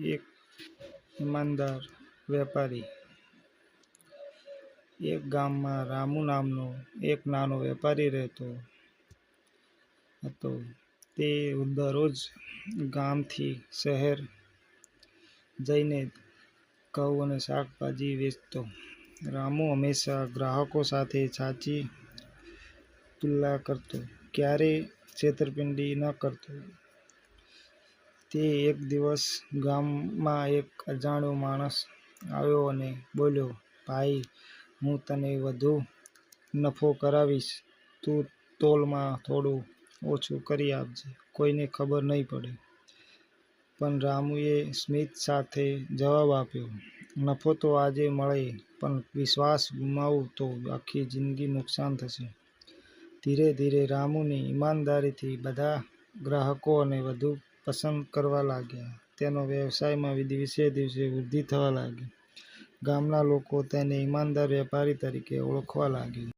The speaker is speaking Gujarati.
એક ઈમાનદાર વેપારી. એક ગામમાં રામુ નામનો એક નાનો વેપારી રહેતો હતો. તે દરરોજ ગામથી શહેર જઈને ઘઉં અને શાકભાજી વેચતો. રામુ હંમેશા ગ્રાહકો સાથે સાચી તુલના કરતો, ક્યારેય છેતરપિંડી ન કરતો. તે એક દિવસ ગામમાં એક અજાણ્યો માણસ આવ્યો અને બોલ્યો, "ભાઈ, હું તને વધુ નફો કરાવીશ. તું તોલમાં થોડું ઓછું કરી આપજે, કોઈને ખબર નહીં પડે." પણ રામુએ સ્મિત સાથે જવાબ આપ્યો, "નફો તો આજે મળે, પણ વિશ્વાસ ગુમાવું તો આખી જિંદગી નુકસાન થશે." ધીરે ધીરે રામુની ઈમાનદારીથી બધા ગ્રાહકો એને વધુ પસંદ કરવા લાગ્યા. તેનો વ્યવસાયમાં દિવસે દિવસે વૃદ્ધિ થવા લાગી. ગામના લોકો તેને ઈમાનદાર વેપારી તરીકે ઓળખવા લાગ્યા.